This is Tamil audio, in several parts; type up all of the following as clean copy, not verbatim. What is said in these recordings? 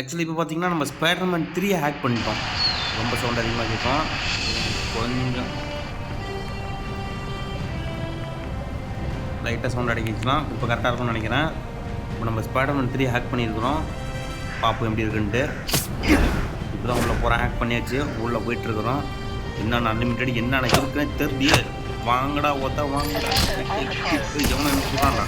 ஆக்சுவலி இப்போ பார்த்தீங்கன்னா நம்ம ஸ்பைடர்மேன் 3 ஹேக் பண்ணிட்டோம். ரொம்ப சவுண்ட் அதிகமாக கேட்கும். கொஞ்சம் லைட்டாக சவுண்ட் அடிக்கலாம். இப்போ கரெக்டாக இருக்கும்னு நினைக்கிறேன். இப்போ நம்ம ஸ்பைடர்மேன் 3 ஹேக் பண்ணியிருக்கிறோம். பார்ப்போம் எப்படி இருக்குன்ட்டு. இப்போ தான் உள்ளே போகிறோம். ஹேக் பண்ணியாச்சு. உள்ளே போயிட்டுருக்குறோம். என்னென்ன அன்லிமிட்டட் என்னென்ன இருக்குன்னு தெரியல. வாங்கடா ஓத்தா வாங்கடா. எவனை சொல்கிறாங்களா?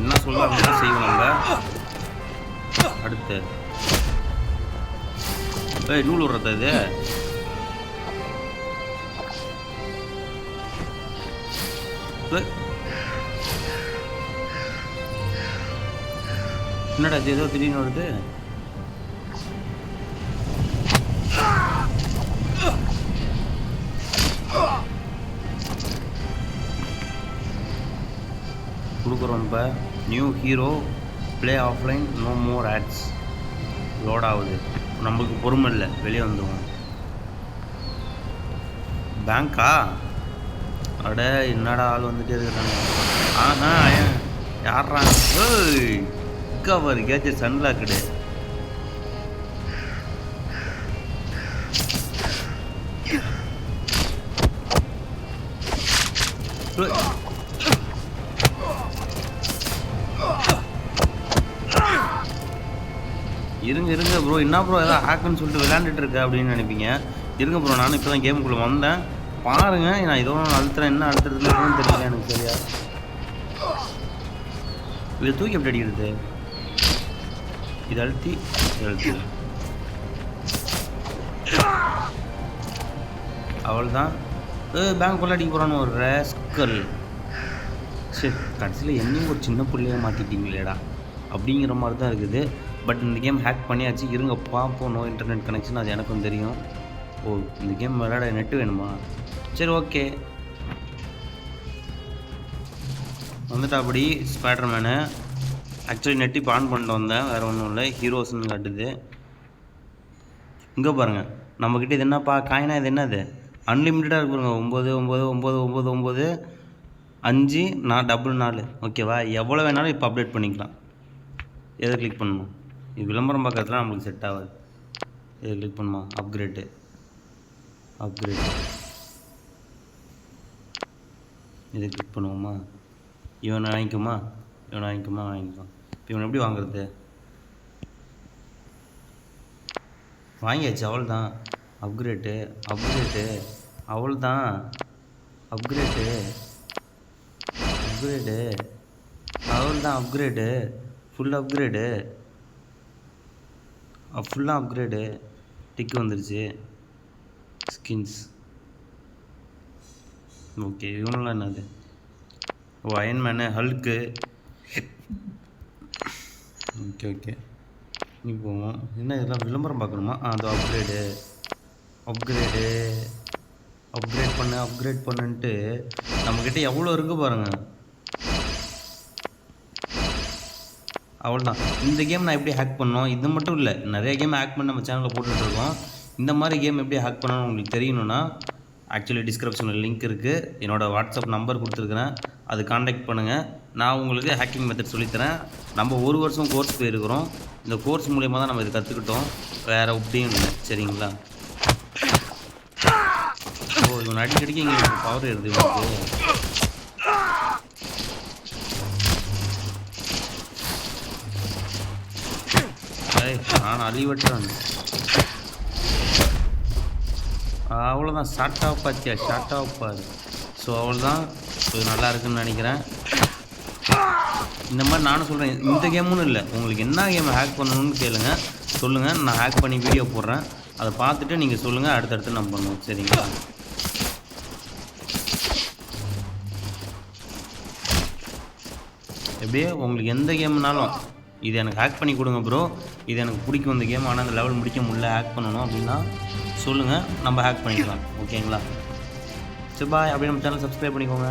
என்ன சொல்ல செய்வோம் நம்ம. அடுத்து நூல் விடுறதா இது? என்னடா இது ஏதோ திடீர்னு வருது? கொடுக்குறோம். இப்போ new hero play offline no more ads load ஆகுது. நம்மளுக்கு பொறுமை இல்லை, வெளியே வந்துடுவோம். பேங்க்கா? அட என்னடா ஆள் வந்துட்டே இருக்கிறாங்க. ஆஹா யாரா? ஏய் கவர் கேட்ச சன்லாக்குடு. இருங்க இருங்க ப்ரோ, என்ன ப்ரோ ஏதாவது ஹேக்குன்னு சொல்லிட்டு விளையாண்டுட்டு இருக்க அப்படின்னு நினைப்பீங்க. இருங்க ப்ரோ, நானும் இப்போ தான் கேமுக்குள்ளே வந்தேன். பாருங்க, நான் ஏதோ ஒன்று அழுத்துறேன். என்ன அழுத்துறதுன்னு தெரியல எனக்கு சரியா. இதை தூக்கி எப்படி அடிக்கிறது? இது அழுத்தி அழுத்தி அவள் தான் பேங்க் கொள்ள அடிக்க போகிறான்னு ஒரு ரேஸ்கல். சரி, கடைசியில் என்னையும் ஒரு சின்ன பிள்ளையாக மாற்றிட்டீங்களேடா அப்படிங்கிற மாதிரி தான் இருக்குது. பட் இந்த கேம் ஹேக் பண்ணியாச்சு. இருங்க பார்ப்போம். நோ இன்டர்நெட் கனெக்ஷன், அது எனக்கும் தெரியும். ஓ, இந்த கேம் விளையாட நெட்டு வேணுமா? சரி ஓகே. வந்துட்டா அப்படி ஸ்பைடர்மேனு. ஆக்சுவலி நெட்டு இப்போ ஆன் பண்ணிட்டு வந்தேன், வேறு ஒன்றும் இல்லை. ஹீரோஸ்ன்னு காட்டுது. இங்கே பாருங்கள், நம்மக்கிட்ட இது என்னப்பா காயினா? இது என்னது? அன்லிமிட்டடாக இருக்கு பாருங்க. 9 9 9 9 9 5 4 ஓகேவா? எவ்வளோ வேணாலும் இப்போ அப்டேட் பண்ணிக்கலாம். எதை கிளிக் பண்ணணும்? இது விளம்பரம் பார்க்கறதுலாம் நம்மளுக்கு செட் ஆகாது. எதை கிளிக் பண்ணுமா? அப்கிரேடு இதை கிளிக் பண்ணுவோமா? இவனை வாங்கிக்குமா? வாங்கிக்கலாம். இப்போ இவனை எப்படி வாங்குறது? வாங்கியாச்சு, அவள் தான் அப்கிரேடு. அவள் தான் அப்கிரேடு. அவள் தான் அப்கிரேடு. ஃபுல்லாக அப்கிரேடு. டிக்கு வந்துருச்சு. Skins okay. இவங்களாம் என்னது? ஓ, அயன்மேனு, ஹல்க்கு. ஓகே நீ போவோம். என்ன இதெல்லாம் விளம்பரம் பார்க்கணுமா? அது அப்கிரேட் பண்ணுன்ட்டு நம்மக்கிட்ட எவ்வளோ இருக்குது பாருங்கள். அவ்வளோதான். இந்த கேம் நான் எப்படி ஹேக் பண்ணோம்? இது மட்டும் இல்லை, நிறைய கேம் ஹேக் பண்ணி நம்ம சேனலில் போட்டுட்ருக்கோம். இந்த மாதிரி கேம் எப்படி ஹேக் பண்ணணும்னு உங்களுக்கு தெரியணும்னா ஆக்சுவலி டிஸ்கிரிப்ஷனில் லிங்க் இருக்குது. என்னோடய வாட்ஸ்அப் நம்பர் கொடுத்துருக்குறேன், அது காண்டாக்ட் பண்ணுங்கள். நான் உங்களுக்கு ஹேக்கிங் மெத்தட் சொல்லித்தரேன். நம்ம 1 வருஷம் கோர்ஸ் போயிருக்கிறோம். இந்த கோர்ஸ் மூலிமா தான் நம்ம இது கற்றுக்கிட்டோம், வேறு எப்படியும் இல்லை. சரிங்களா? ஓ, இவன் அடிக்கடிக்கு இங்கே பவர் ஏறுது இவனுக்கு. நான் அழிவற்றான். அவ்வளோதான். ஷார்ட்டாக பாரு. ஸோ அவ்வளோதான். இது நல்லா இருக்குதுன்னு நினைக்கிறேன். இந்த மாதிரி நானும் சொல்கிறேன். இந்த கேமுன்னு இல்லை, உங்களுக்கு என்ன கேம் ஹேக் பண்ணணும்னு கேளுங்க, சொல்லுங்கள். நான் ஹேக் பண்ணி வீடியோ போடுறேன், அதை பார்த்துட்டு நீங்கள் சொல்லுங்கள். அடுத்தடுத்து நம்ம பண்ணுவோம். சரிங்களா? எப்படியே உங்களுக்கு எந்த கேம்னாலும் இது எனக்கு ஹேக் பண்ணி கொடுங்க ப்ரோ, இது எனக்கு பிடிக்கும் இந்த கேம், ஆனால் அந்த லெவல் முடிக்க முடியல, ஹேக் பண்ணணும் அப்படின்னா சொல்லுங்கள், நம்ம ஹேக் பண்ணிக்கலாம். ஓகேங்களா? சரி பாய். அப்படியே நம்ம சேனல் சப்ஸ்கிரைப் பண்ணிக்கோங்க.